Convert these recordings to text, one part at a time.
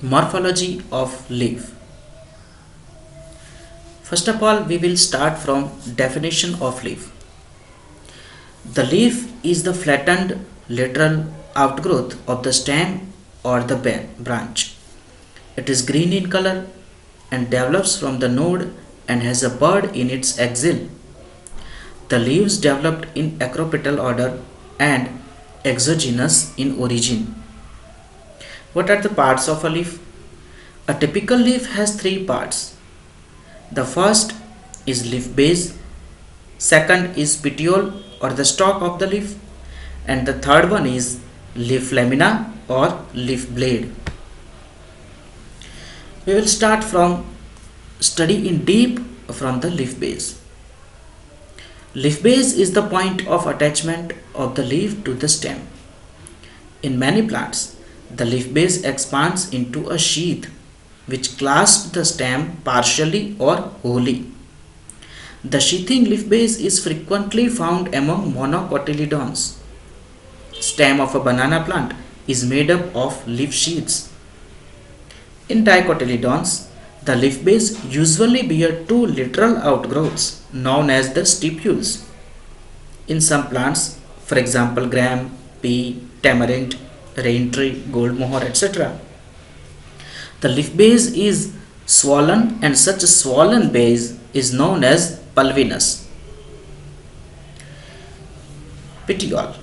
Morphology of leaf. First of all, we will start from definition of leaf. The leaf is the flattened lateral outgrowth of the stem or the branch. It is green in color and develops from the node and has a bud in its axil. The leaves developed in acropetal order and exogenous in origin. What are the parts of a leaf? A typical leaf has three parts. The first is leaf base, second is petiole or the stalk of the leaf, and the third one is leaf lamina or leaf blade. We will start from study in deep from the leaf base. Leaf base is the point of attachment of the leaf to the stem. In many plants, the leaf base expands into a sheath which clasps the stem partially or wholly. The sheathing leaf base is frequently found among monocotyledons. Stem of a banana plant is made up of leaf sheaths. In dicotyledons, the leaf base usually bear two lateral outgrowths known as the stipules. In some plants, for example gram, pea, tamarind, rain tree, gold mohur, etc., the leaf base is swollen and such a swollen base is known as pulvinous. Petiole.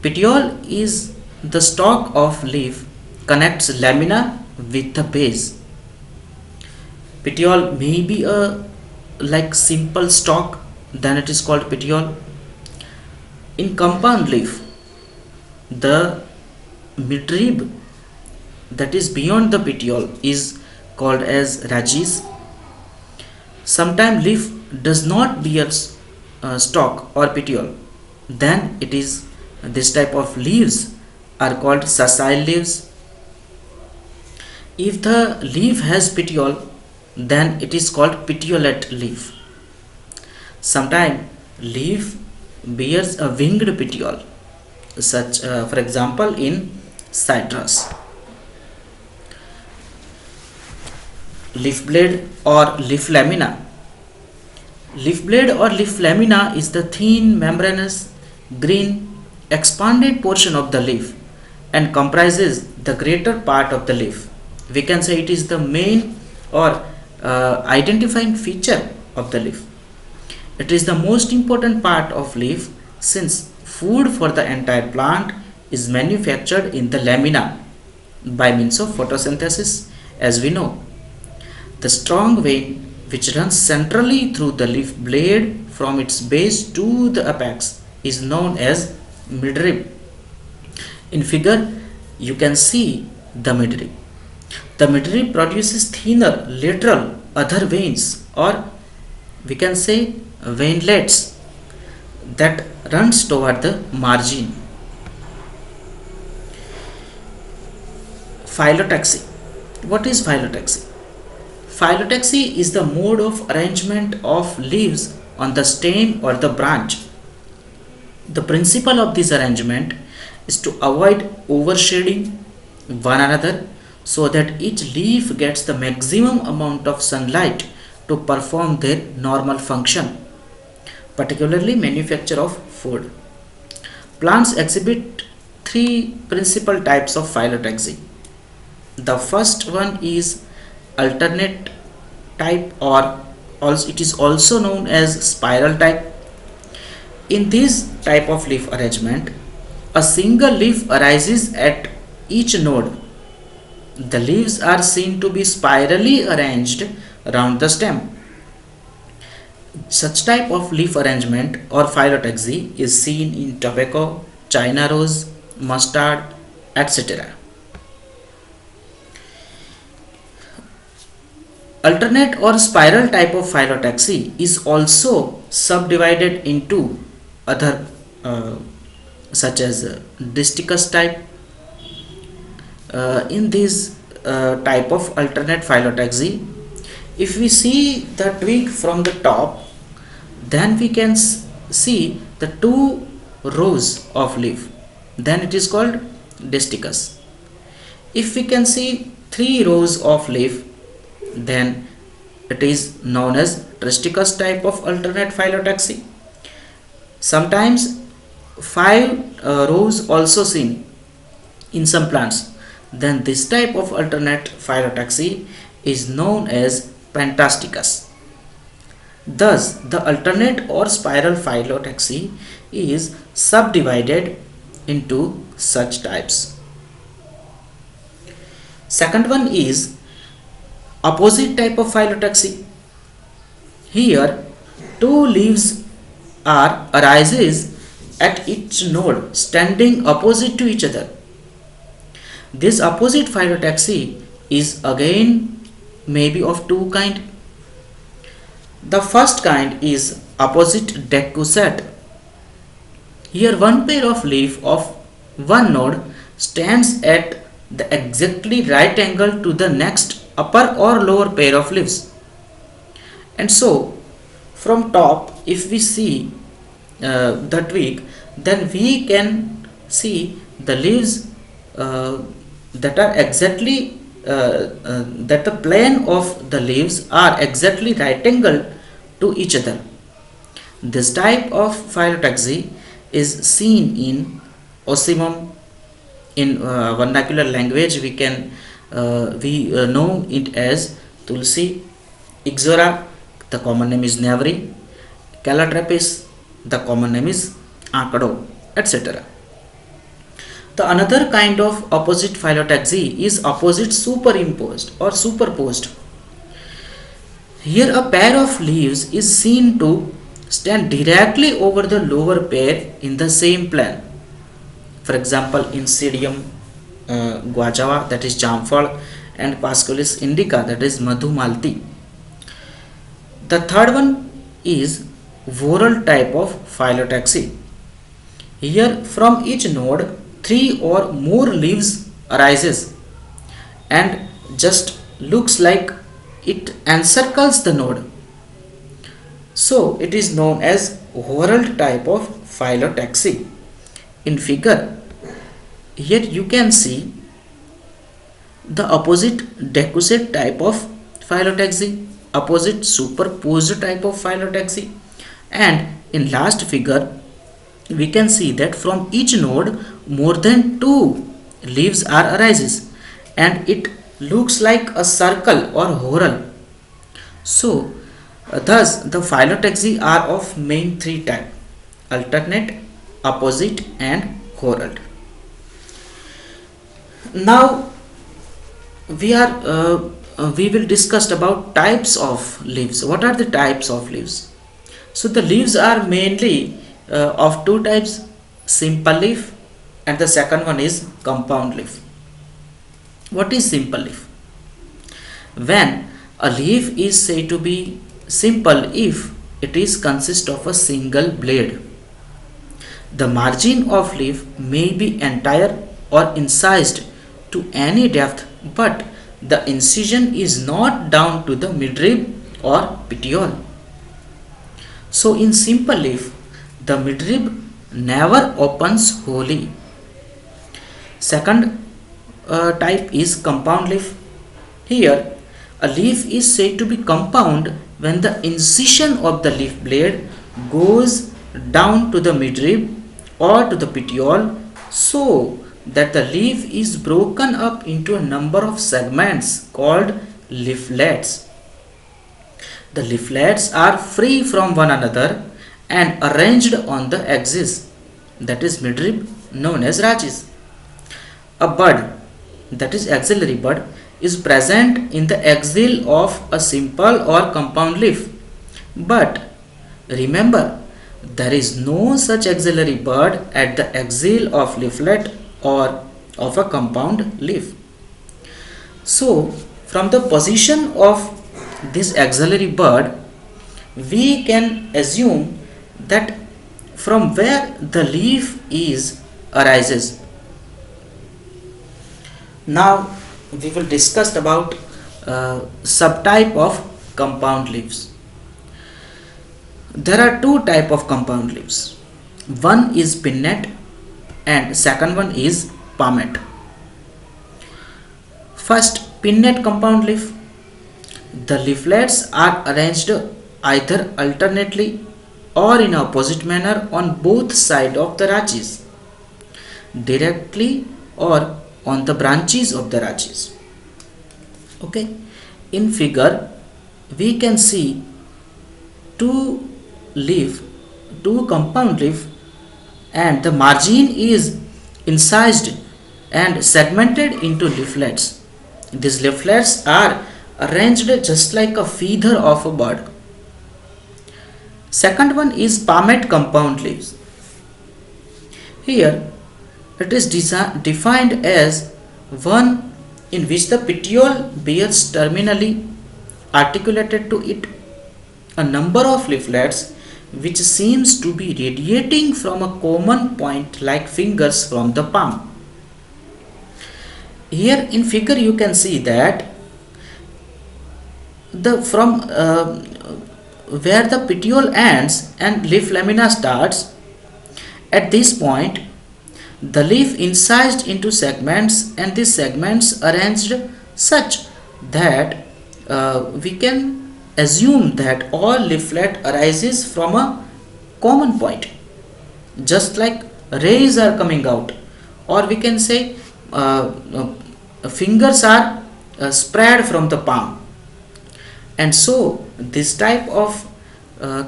Petiole is the stalk of leaf connects lamina with the base. Petiole may be a like simple stalk, then it is called petiole. In compound leaf, the midrib that is beyond the petiole is called as rachis. Sometimes leaf does not bear stalk or petiole, then it is this type of leaves are called sessile leaves. If the leaf has petiole, then it is called petiolate leaf. Sometimes leaf bears a winged petiole, such for example in citrus. Leaf blade or leaf lamina. Leaf blade or leaf lamina is the thin membranous green expanded portion of the leaf and comprises the greater part of the leaf. We can say it is the main or identifying feature of the leaf. It is the most important part of leaf since food for the entire plant is manufactured in the lamina by means of photosynthesis, as we know. The strong vein which runs centrally through the leaf blade from its base to the apex is known as midrib. In figure you can see the midrib. The midrib produces thinner lateral other veins, or we can say veinlets, that runs toward the margin. Phyllotaxy. What is phyllotaxy? Phyllotaxy is the mode of arrangement of leaves on the stem or the branch. The principle of this arrangement is to avoid overshading one another so that each leaf gets the maximum amount of sunlight to perform their normal function, particularly manufacture of food. Plants exhibit three principal types of phyllotaxy. The first one is alternate type, or also it is also known as spiral type. In this type of leaf arrangement, a single leaf arises at each node. The leaves are seen to be spirally arranged around the stem. Such type of leaf arrangement or phyllotaxy is seen in tobacco, China rose, mustard, etc. Alternate or spiral type of phyllotaxy is also subdivided into other such as disticus type. In this type of alternate phyllotaxy, if we see the twig from the top, then we can see the two rows of leaf, then it is called disticus. If we can see three rows of leaf, then it is known as tristichous type of alternate phyllotaxy. Sometimes five rows also seen in some plants. Then this type of alternate phyllotaxy is known as pentasticus. Thus, the alternate or spiral phyllotaxy is subdivided into such types. Second one is opposite type of phyllotaxy. Here, two leaves are arises at each node standing opposite to each other. This opposite phyllotaxy is again maybe of two kind. The first kind is opposite decussate. Here one pair of leaf of one node stands at the exactly right angle to the next upper or lower pair of leaves. And so from top, if we see the twig, then we can see the leaves that are exactly that the plane of the leaves are exactly right angle to each other. This type of phyllotaxy is seen in Ocimum. In vernacular language, we know it as Tulsi, Ixora, the common name is Navri, Calatrapis, the common name is Ankado, etc. The another kind of opposite phyllotaxy is opposite superimposed or superposed. Here a pair of leaves is seen to stand directly over the lower pair in the same plane. For example, in Pseudium guajava, that is Jamfal, and Paschalis indica, that is Madhumalti. The third one is whorl type of phyllotaxy. Here from each node three or more leaves arises and just looks like it encircles the node. So it is known as whorled type of phyllotaxy. In figure, here you can see the opposite decussate type of phyllotaxy, opposite superposed type of phyllotaxy, and in last figure we can see that from each node more than two leaves are arises and it looks like a circle or whorl. So thus the phyllotaxy are of main three type: alternate, opposite, and whorled. Now we will discuss about types of leaves. What are the types of leaves? So the leaves are mainly of two types: simple leaf, and the second one is compound leaf. What is simple leaf? When a leaf is said to be simple if it is consist of a single blade. The margin of leaf may be entire or incised to any depth, but the incision is not down to the midrib or petiole. So in simple leaf, the midrib never opens wholly. Second type is compound leaf. Here a leaf is said to be compound when the incision of the leaf blade goes down to the midrib or to the petiole, so that the leaf is broken up into a number of segments called leaflets. The leaflets are free from one another and arranged on the axis, that is midrib, known as rachis. A bud, that is axillary bud, is present in the axil of a simple or compound leaf. But remember, there is no such axillary bud at the axil of leaflet or of a compound leaf. So from the position of this axillary bud, we can assume that from where the leaf is arises. Now we will discuss about subtype of compound leaves. There are two type of compound leaves. One is pinnate and second one is palmate. First, pinnate compound leaf. The leaflets are arranged either alternately or in opposite manner on both sides of the rachis, directly or on the branches of the rachis. Okay, in figure we can see two leaf, two compound leaf, and the margin is incised and segmented into leaflets. These leaflets are arranged just like a feather of a bird. Second one is palmate compound leaves. Here it is defined as one in which the petiole bears terminally articulated to it a number of leaflets which seems to be radiating from a common point like fingers from the palm. Here in figure you can see that the from where the petiole ends and leaf lamina starts, at this point the leaf incised into segments and these segments arranged such that we can assume that all leaflet arises from a common point, just like rays are coming out, or we can say fingers are spread from the palm. And so this type of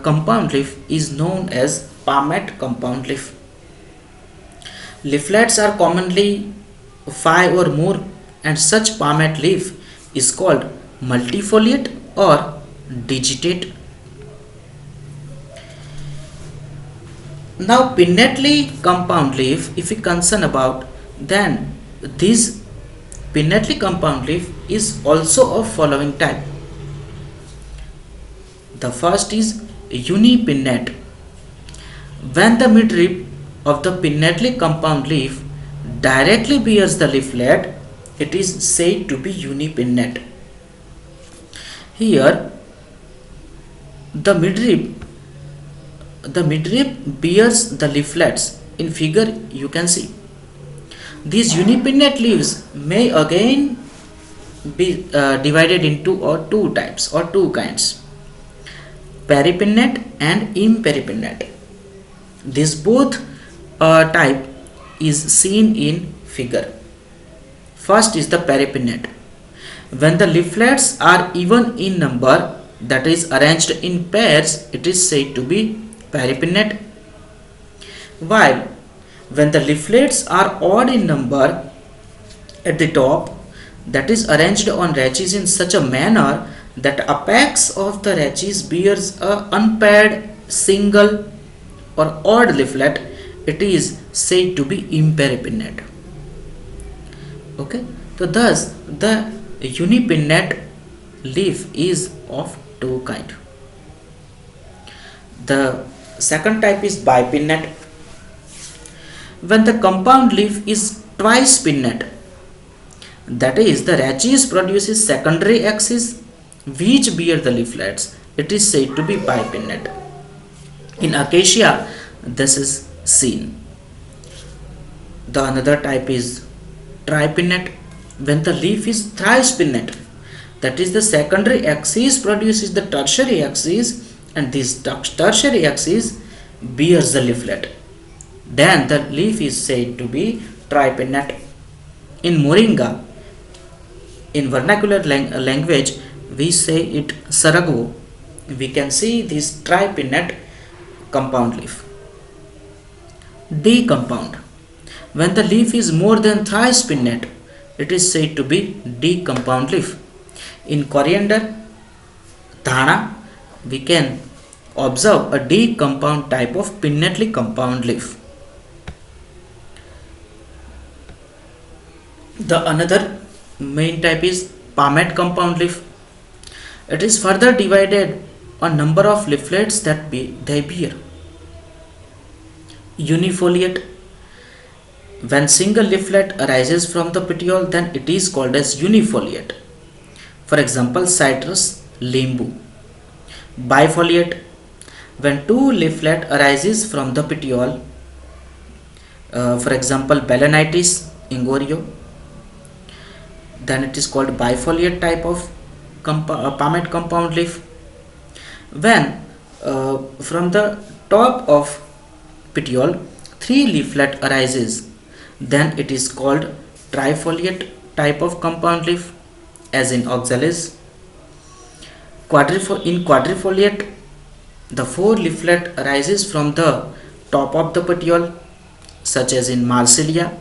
compound leaf is known as palmate compound leaf. Leaflets are commonly 5 or more, and such palmate leaf is called multifoliate or digitate. Now pinnately compound leaf, if we concern about, then this pinnately compound leaf is also of following type. The first is unipinnate. When the midrib of the pinnately compound leaf directly bears the leaflet, it is said to be unipinnate. Here the midrib bears the leaflets. In figure you can see these unipinnate leaves may again be divided into two types or two kinds, peripinnate and imperipinnate. This both type is seen in figure. First is the peripinnate. When the leaflets are even in number, that is arranged in pairs, it is said to be peripinnate. While when the leaflets are odd in number at the top, that is arranged on rachis in such a manner that apex of the rachis bears a unpaired single or odd leaflet, it is said to be imperipinnate. Okay, so thus the unipinnate leaf is of two kind. The second type is bipinnate. When the compound leaf is twice pinnate, that is the rachis produces secondary axis which bear the leaflets, it is said to be bipinnate. In acacia this is seen. The another type is tripinnate. When the leaf is thrice pinnate, that is the secondary axis produces the tertiary axis and this tertiary axis bears the leaflet, then the leaf is said to be tripinnate. In moringa, in vernacular language we say it saragvo. We can see this tripinnate compound leaf. D compound. When the leaf is more than thrice pinnate, it is said to be D compound leaf. In coriander, dhana, we can observe a D compound type of pinnately compound leaf. The another main type is palmate compound leaf. It is further divided on number of leaflets that they bear. Unifoliate. When single leaflet arises from the petiole, then it is called as unifoliate. For example, citrus, limbu. Bifoliate. When two leaflet arises from the petiole, for example, balanitis, ingorio. then it is called bifoliate type of palmate compound leaf. When from the top of petiole 3 leaflet arises, then it is called trifoliate type of compound leaf, as in oxalis. In quadrifoliate, the 4 leaflet arises from the top of the petiole, such as in Marsilia,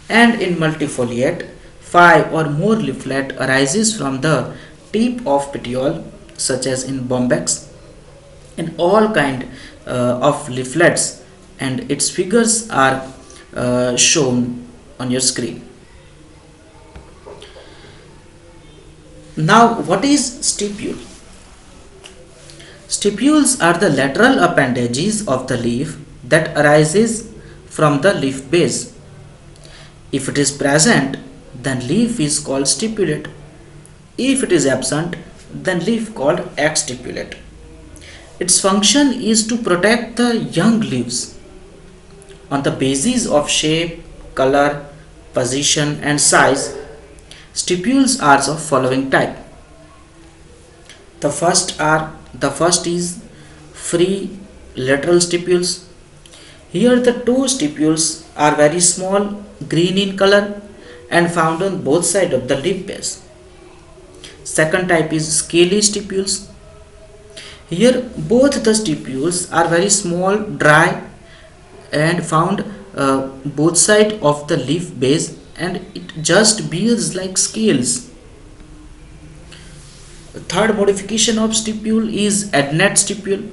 and in multifoliate, 5 or more leaflet arises from the tip of petiole, such as in Bombyx, and all kind of leaflets, and its figures are shown on your screen. Now, what is stipule? Stipules are the lateral appendages of the leaf that arises from the leaf base. If it is present, then leaf is called stipulate. If it is absent, then leaf called exstipulate. Its function is to protect the young leaves on the basis of shape, color, position and size. Stipules are of following type. The first is free lateral stipules. Here the 2 stipules are very small, green in color and found on both sides of the leaf base. Second type is scaly stipules. Here both the stipules are very small, dry and found both sides of the leaf base, and it just bears like scales. Third modification of stipule is adnate stipule.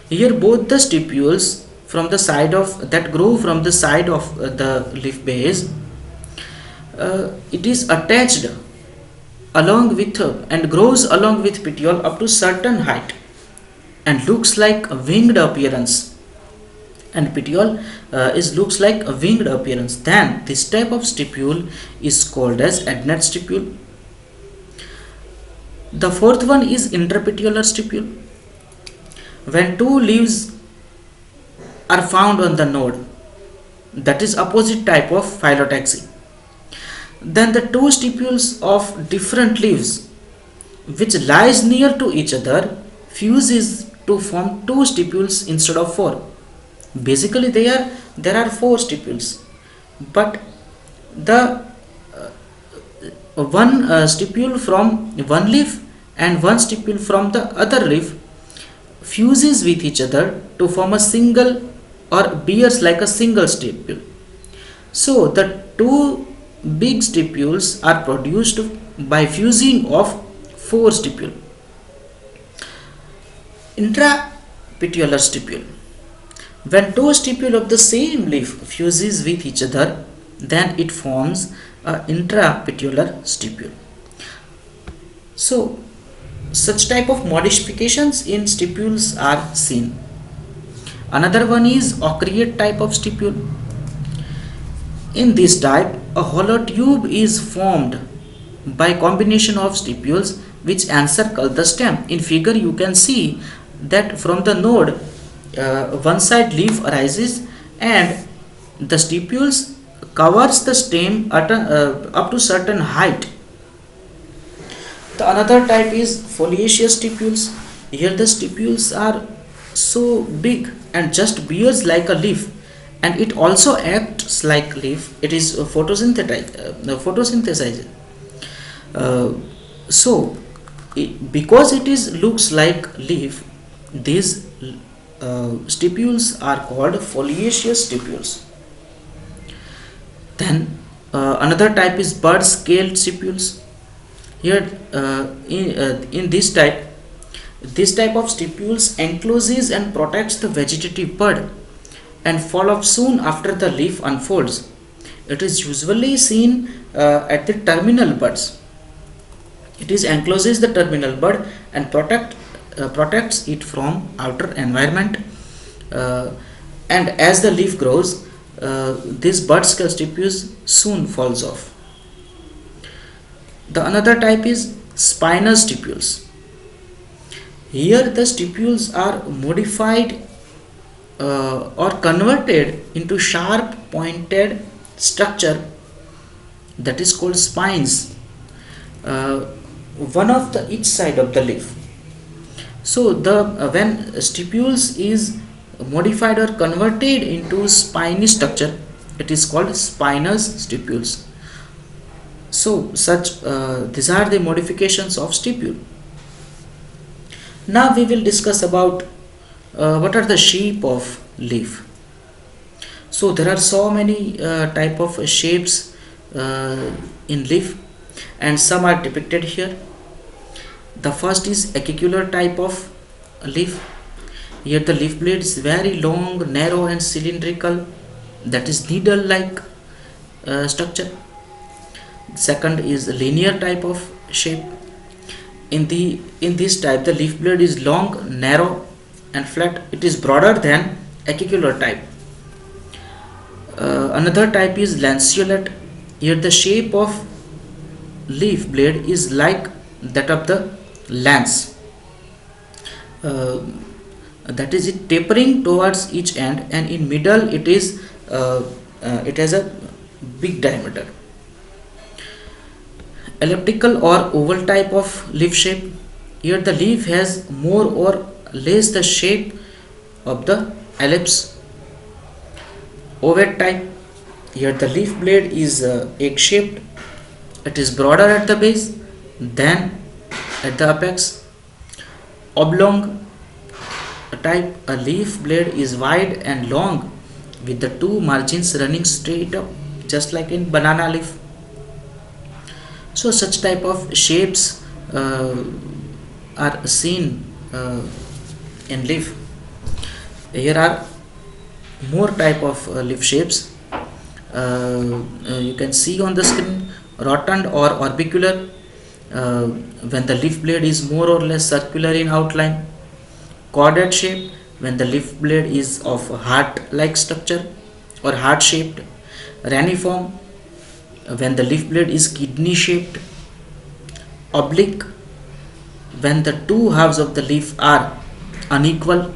Here both the stipules from the side of that grow from the side of the leaf base, it is attached along with and grows along with petiole up to certain height and looks like a winged appearance, and petiole looks like a winged appearance, then this type of stipule is called as adnate stipule. The fourth one is interpetiolar stipule. When 2 leaves are found on the node, that is opposite type of phyllotaxy, then the 2 stipules of different leaves which lies near to each other fuses to form 2 stipules instead of 4. Basically there are 4 stipules, but the one stipule from one leaf and one stipule from the other leaf fuses with each other to form a single or bears like a single stipule. So the 2 big stipules are produced by fusing of 4 stipule. Intrapetiolar stipule. When 2 stipule of the same leaf fuses with each other, then it forms an intrapetiolar stipule. So such type of modifications in stipules are seen. Another one is aureate type of stipule. In this type, a hollow tube is formed by combination of stipules which encircle the stem. In figure you can see that from the node one side leaf arises and the stipules covers the stem at up to certain height. The another type is foliaceous stipules. Here the stipules are so big and just bears like a leaf, and it also acts like leaf. It is photosynthesized. Because it is looks like leaf, these stipules are called foliaceous stipules. Then another type is bird scaled stipules. Here in this type of stipules encloses and protects the vegetative bud and fall off soon after the leaf unfolds. It is usually seen at the terminal buds. It is encloses the terminal bud and protects it from outer environment, and as the leaf grows, this bud scale stipules soon falls off. The another type is spinous stipules. Here the stipules are modified or converted into sharp pointed structure that is called spines, uh, one of the each side of the leaf. So the when stipules is modified or converted into spiny structure, it is called spinous stipules. So such these are the modifications of stipule. Now we will discuss about what are the shape of leaf. So there are so many type of shapes in leaf, and some are depicted here. The first is acicular type of leaf. Here the leaf blade is very long, narrow and cylindrical, that is needle like structure. Second is linear type of shape. In this type the leaf blade is long, narrow and flat. It is broader than acicular type. Another type is lanceolate. Here the shape of leaf blade is like that of the lance, that is it tapering towards each end, and in middle it is it has a big diameter. Elliptical or oval type of leaf shape. Here the leaf has more or less the shape of the ellipse. Ovate type. Here the leaf blade is egg shaped. It is broader at the base than at the apex. Oblong type. A leaf blade is wide and long with the two margins running straight up, just like in banana leaf. So such type of shapes are seen in leaf. Here are more type of leaf shapes. You can see on the screen: rotund or orbicular, when the leaf blade is more or less circular in outline. Chordate shape, when the leaf blade is of heart like structure or heart shaped. Reniform, when the leaf blade is kidney shaped. Oblique, when the two halves of the leaf are unequal.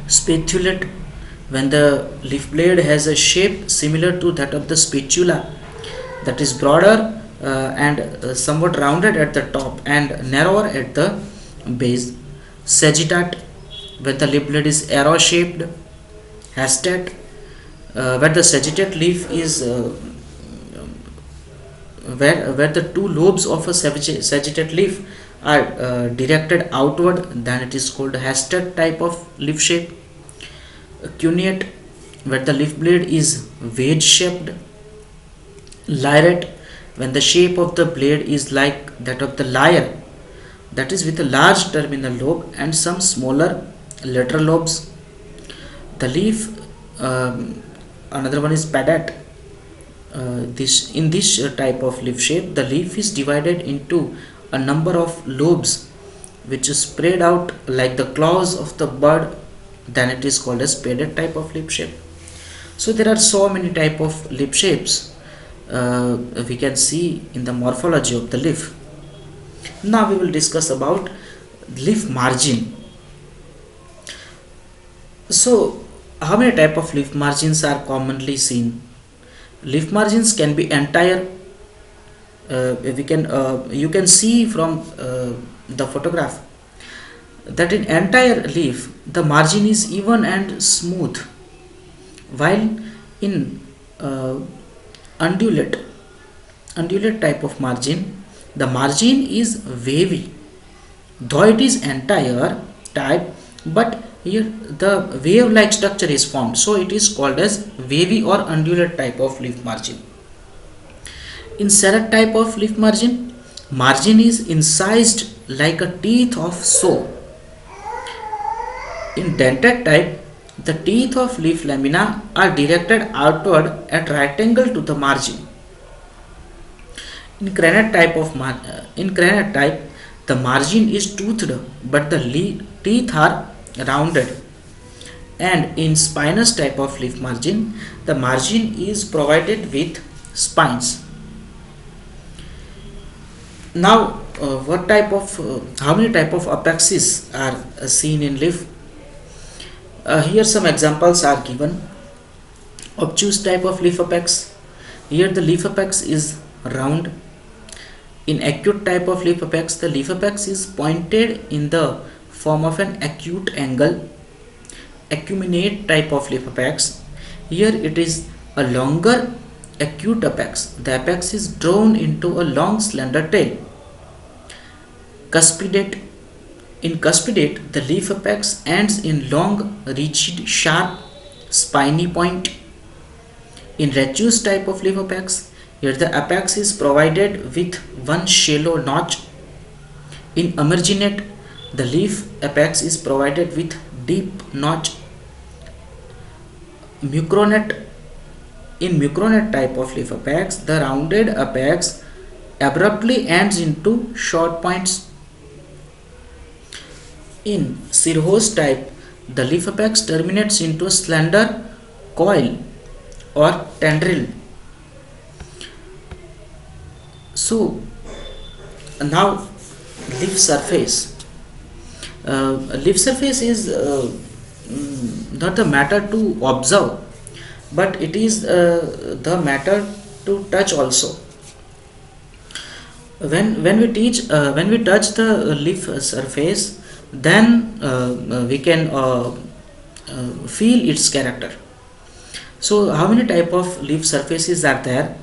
Spatulate, when the leaf blade has a shape similar to that of the spatula, that is broader and somewhat rounded at the top and narrower at the base. Sagittate, when the leaf blade is arrow shaped. Hastate, where the sagittate leaf is where the two lobes of a sagittate leaf are directed outward, then it is called hastate type of leaf shape. Cuneate, where the leaf blade is wedge shaped. Lyrate, when the shape of the blade is like that of the lyre, that is with a large terminal lobe and some smaller lateral lobes. The leaf, another one is pedate. In this type of leaf shape, the leaf is divided into a number of lobes which is spread out like the claws of the bird, then it is called as pedate type of leaf shape. So there are so many type of leaf shapes we can see in the morphology of the leaf. Now we will discuss about leaf margin. So how many type of leaf margins are commonly seen? Leaf margins can be entire. You can see from the photograph that in entire leaf the margin is even and smooth, while in undulate type of margin, the margin is wavy, though it is entire type, but here the wave like structure is formed, so it is called as wavy or undulate type of leaf margin. In serrate type of leaf margin, margin is incised like a teeth of saw. In dentate type, the teeth of leaf lamina are directed outward at right angle to the margin. In crenate type, the margin is toothed, but the teeth are rounded. And in spinous type of leaf margin, the margin is provided with spines. Now, how many type of apexes are seen in leaf? Here some examples are given. Obtuse type of leaf apex. Here the leaf apex is round. In acute type of leaf apex, the leaf apex is pointed in the form of an acute angle. Acuminate type of leaf apex, here it is a longer acute apex. The apex is drawn into a long slender tail. Cuspidate, in cuspidate, the leaf apex ends in long, rigid, sharp, spiny point. In rachus type of leaf apex, here the apex is provided with one shallow notch. In emerginate, the leaf apex is provided with deep notch. Mucronate, in mucronate type of leaf apex, the rounded apex abruptly ends into short points. In cirrhose type, the leaf apex terminates into a slender coil or tendril. So now leaf surface. Leaf surface is not the matter to observe, but it is the matter to touch also. When we touch the leaf surface, then we can feel its character. So how many type of leaf surfaces are there?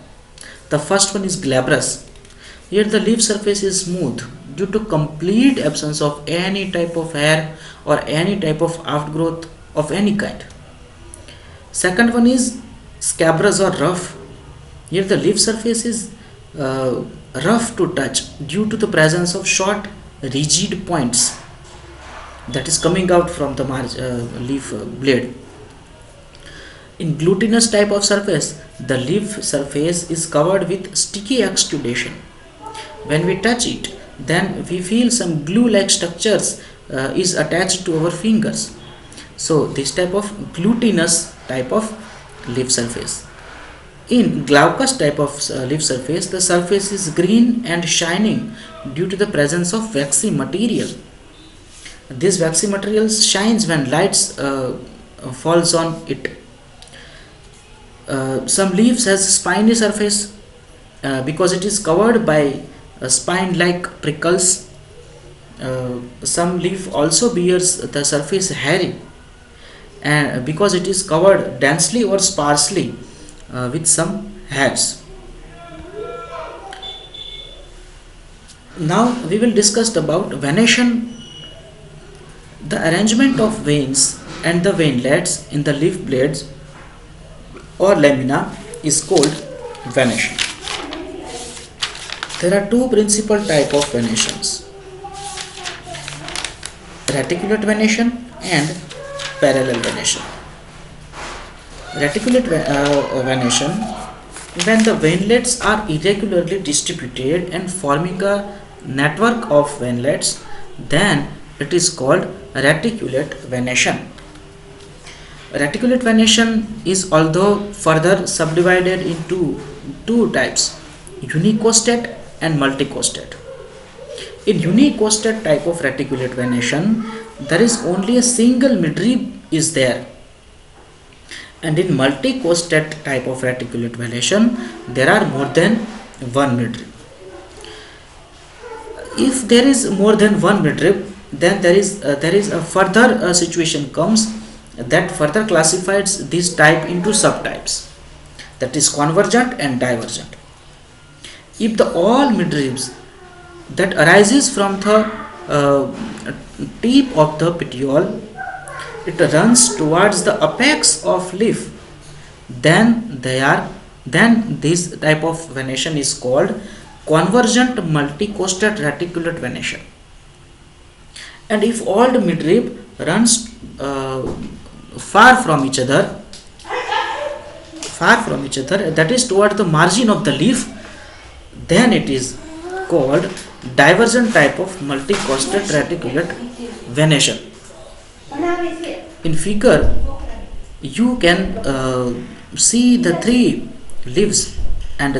The first one is glabrous. Here the leaf surface is smooth due to complete absence of any type of hair or any type of outgrowth of any kind. Second one is scabrous or rough. Here the leaf surface is rough to touch due to the presence of short rigid points that is coming out from the leaf blade. In glutinous type of surface, the leaf surface is covered with sticky exudation. When we touch it, then we feel some glue-like structures is attached to our fingers. So this type of glutinous type of leaf surface. In glaucous type of leaf surface, the surface is green and shining due to the presence of waxy material. This waxy material shines when lights falls on it. Some leaves has spiny surface because it is covered by spine-like prickles. Some leaf also bears the surface hairy, and because it is covered densely or sparsely with some hairs. Now we will discuss about venation. The arrangement of veins and the veinlets in the leaf blades or lamina is called venation. There are two principal type of venations: reticulate venation and parallel venation. Reticulate venation, when the veinlets are irregularly distributed and forming a network of veinlets, then it is called reticulate venation. Reticulate venation is although further subdivided into two types: unicostate and multicostate. In unicostate type of reticulate venation, there is only a single midrib is there, and in multicostate type of reticulate venation, there are more than one midrib. If there is more than one midrib, then there is a further situation comes that further classifies this type into subtypes, that is convergent and divergent. If the all midribs that arises from the tip of the petiole, it runs towards the apex of leaf, then this type of venation is called convergent multicostate reticulate venation. And if all the midrib runs far from each other, that is toward the margin of the leaf, then it is called divergent type of multicostate reticulate venation. In figure, you can see the three leaves, and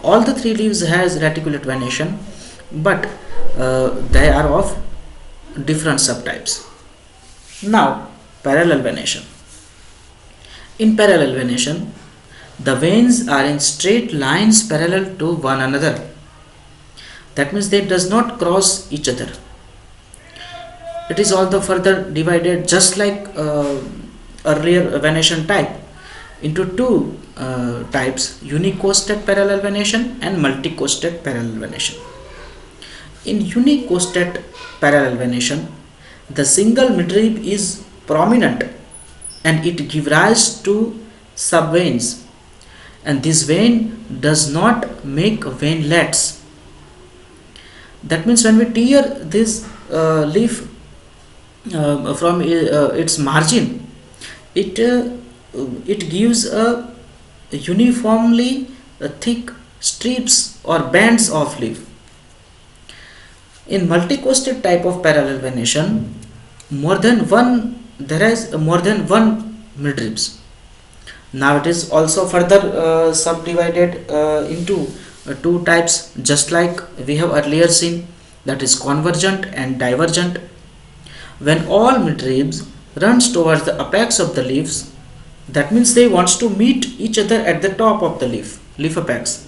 all the three leaves has reticulate venation, but they are of different subtypes. Now parallel venation. In parallel venation, The veins are in straight lines parallel to one another. That means they does not cross each other. It is also further divided just like earlier venation type into two types: unicosted parallel venation and multicosted parallel venation. In unicosted parallel venation, the single midrib is prominent and it gives rise to subveins, and this vein does not make veinlets. That means when we tear this leaf from its margin, it gives a uniformly thick strips or bands of leaf. In multicosted type of parallel venation, there is more than one midribs. Now it is also further subdivided into two types, just like we have earlier seen, that is convergent and divergent. When all midribs runs towards the apex of the leaves, that means they wants to meet each other at the top of the leaf apex,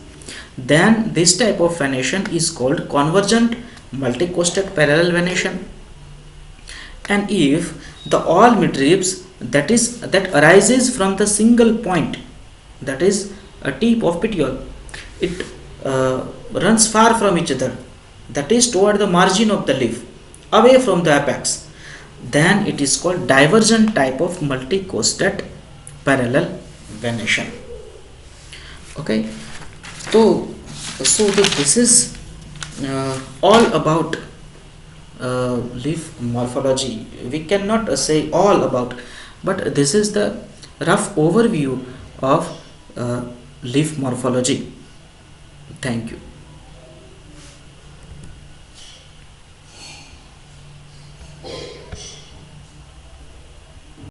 then this type of venation is called convergent multicosted parallel venation. And if the all midribs that arises from the single point, that is a tip of petiole, it runs far from each other, that is toward the margin of the leaf, away from the apex, then it is called divergent type of multicosted parallel venation. Okay, so this is all about leaf morphology. We cannot say all about, but this is the rough overview of leaf morphology. Thank you.